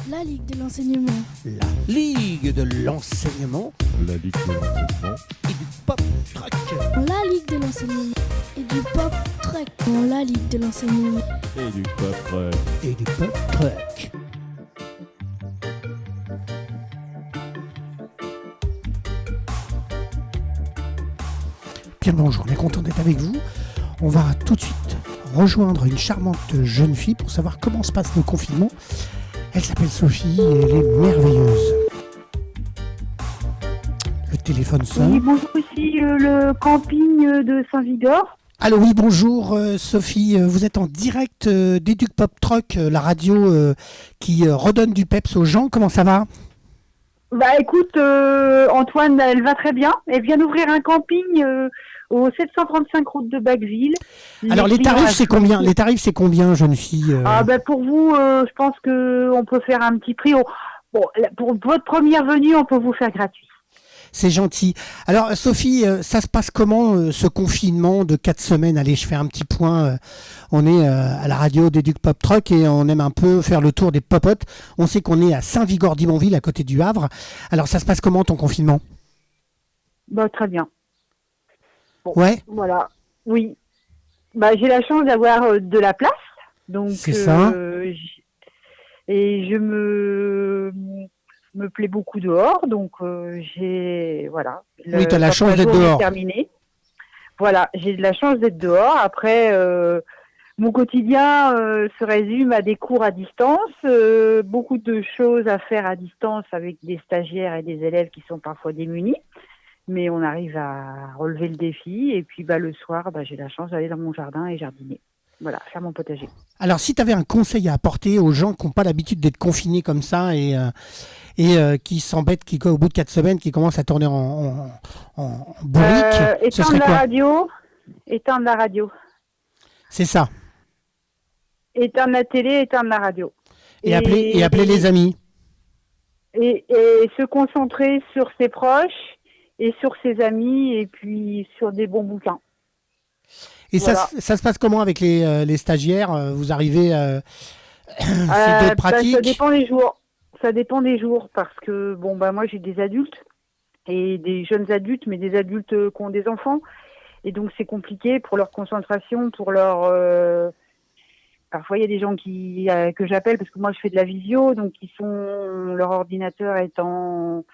La Ligue de l'enseignement. La Ligue de l'enseignement. La Ligue de l'enseignement. Et du pop truck. La Ligue de l'enseignement. Et du pop truck. La Ligue de l'enseignement. Et du pop truck. Et du pop truck. Bien bonjour, on est content d'être avec vous. On va tout de suite rejoindre une charmante jeune fille pour savoir comment se passe le confinement. Elle s'appelle Sophie et elle est merveilleuse. Le téléphone sonne. Oui, bonjour, ici le camping de Saint-Vigor. Allô, oui, bonjour Sophie. Vous êtes en direct d'Educ Pop Truck, la radio qui redonne du peps aux gens. Comment ça va ? Bah écoute, Antoine, elle va très bien. Elle vient d'ouvrir un camping au 735 route de Bacqueville. Alors les tarifs, c'est combien ? Les tarifs, c'est combien, jeune fille Ah bah pour vous, je pense que on peut faire un petit prix. Bon, pour votre première venue, on peut vous faire gratuit. C'est gentil. Alors Sophie, ça se passe comment ce confinement de 4 semaines ? Allez, je fais un petit point. On est à la radio d'Educ Pop Truck et on aime un peu faire le tour des popotes. On sait qu'on est à Saint-Vigor-d'Imonville, à côté du Havre. Alors ça se passe comment ton confinement ? Bah très bien. Bon, ouais. Voilà. Oui. Bah j'ai la chance d'avoir de la place, donc. C'est ça. Et je me plaît beaucoup dehors, donc voilà. Oui, tu as la chance d'être dehors. Terminé. Voilà, j'ai de la chance d'être dehors. Après, mon quotidien se résume à des cours à distance, beaucoup de choses à faire à distance avec des stagiaires et des élèves qui sont parfois démunis. Mais on arrive à relever le défi. Et puis le soir, j'ai la chance d'aller dans mon jardin et jardiner. Voilà, faire mon potager. Alors, si tu avais un conseil à apporter aux gens qui n'ont pas l'habitude d'être confinés comme ça et qui s'embêtent, qui au bout de 4 semaines, qui commencent à tourner en bourrique, ce serait quoi ? Éteindre la radio. C'est ça. Éteindre la télé, éteindre la radio. Et appeler les amis. Et se concentrer sur ses proches et sur ses amis et puis sur des bons bouquins. Et voilà. ça se passe comment avec les stagiaires ? Vous arrivez c'est d'autres pratiques ? Ça dépend des jours. Ça dépend des jours parce que moi j'ai des adultes et des jeunes adultes, mais des adultes qui ont des enfants. Et donc c'est compliqué pour leur concentration, pour leur... Parfois il y a des gens que j'appelle parce que moi je fais de la visio, donc leur ordinateur étant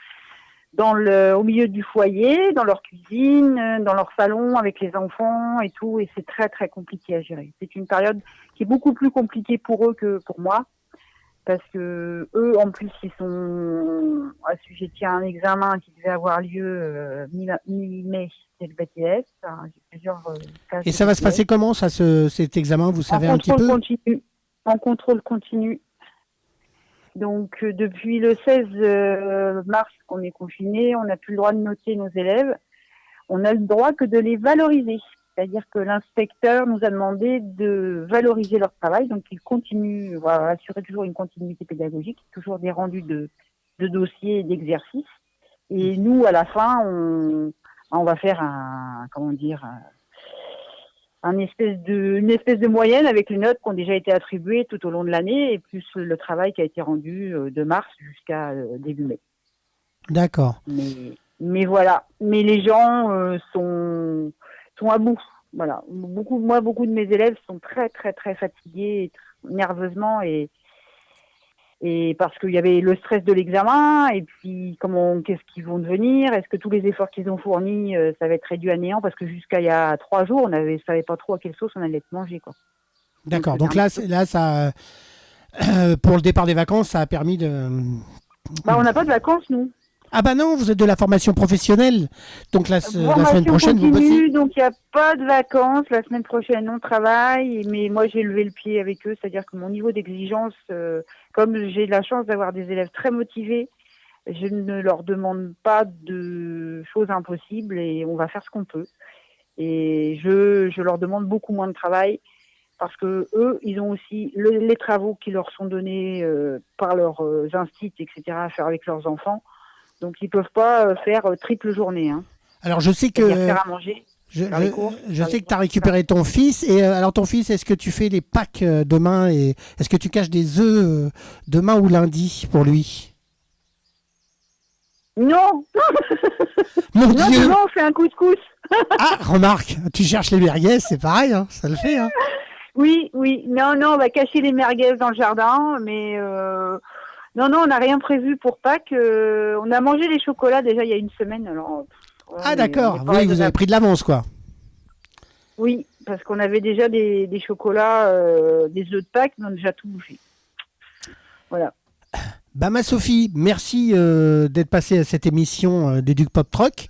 au milieu du foyer, dans leur cuisine, dans leur salon avec les enfants et tout, et c'est très très compliqué à gérer. C'est une période qui est beaucoup plus compliquée pour eux que pour moi, parce que eux en plus ils sont assujettis à un examen qui devait avoir lieu mi-mai, c'est le BTS. J'ai plusieurs cas. Et ça va se passer comment cet examen, vous savez un petit peu ? En contrôle continu. Donc, depuis le 16 mars qu'on est confiné, on n'a plus le droit de noter nos élèves. On a le droit que de les valoriser. C'est-à-dire que l'inspecteur nous a demandé de valoriser leur travail. Donc, il continue, voilà, assurer toujours une continuité pédagogique, toujours des rendus de dossiers et d'exercices. Et nous, à la fin, on va faire une espèce de moyenne avec les notes qui ont déjà été attribuées tout au long de l'année et plus le travail qui a été rendu de mars jusqu'à début mai. D'accord. Mais voilà. Mais les gens sont à bout. Voilà. Beaucoup de mes élèves sont très très très fatigués nerveusement et parce qu'il y avait le stress de l'examen et puis qu'est-ce qu'ils vont devenir, est-ce que tous les efforts qu'ils ont fournis ça va être réduit à néant, parce que jusqu'à il y a 3 jours on savait pas trop à quelle sauce on allait être mangé, quoi. D'accord, donc là ça pour le départ des vacances ça a permis de... on n'a pas de vacances nous. Ah non, vous êtes de la formation professionnelle, donc la semaine prochaine continue, vous bossez. donc il n'y a pas de vacances, la semaine prochaine on travaille, mais moi j'ai levé le pied avec eux, c'est-à-dire que mon niveau d'exigence, comme j'ai la chance d'avoir des élèves très motivés, je ne leur demande pas de choses impossibles et on va faire ce qu'on peut. Et je leur demande beaucoup moins de travail parce que eux, ils ont aussi les travaux qui leur sont donnés par leurs instituts, etc., à faire avec leurs enfants. Donc, ils peuvent pas faire triple journée. Hein. Alors, je sais que... faire à manger. faire les courses. Je sais que tu as récupéré ton fils. Et alors, ton fils, est-ce que tu fais les Pâques demain et est-ce que tu caches des œufs demain ou lundi pour lui? Non, Mon non, Dieu! non, on fait un couscous. Ah, remarque, tu cherches les merguez, c'est pareil, hein, ça le fait. Hein. Oui, oui. Non, on va cacher les merguez dans le jardin, mais non, on n'a rien prévu pour Pâques. On a mangé les chocolats déjà il y a une semaine, alors. Ah, d'accord, oui, vous avez pris de l'avance, quoi. Oui, parce qu'on avait déjà des chocolats, des œufs de Pâques, mais on a déjà tout bouffé. Voilà. Bah, ma Sophie, merci d'être passée à cette émission des Duc Pop Truck.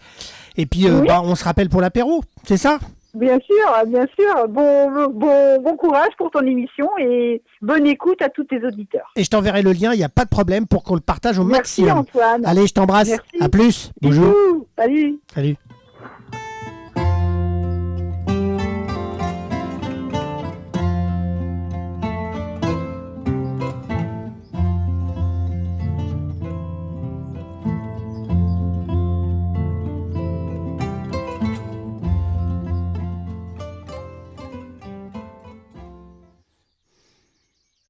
Et puis, Oui. on se rappelle pour l'apéro, c'est ça? Bien sûr, bien sûr. Bon courage pour ton émission et bonne écoute à tous tes auditeurs. Et je t'enverrai le lien, il n'y a pas de problème pour qu'on le partage au Merci maximum. Antoine. Allez, je t'embrasse. Merci. À plus. Bonjour. Bisous. Salut. Salut.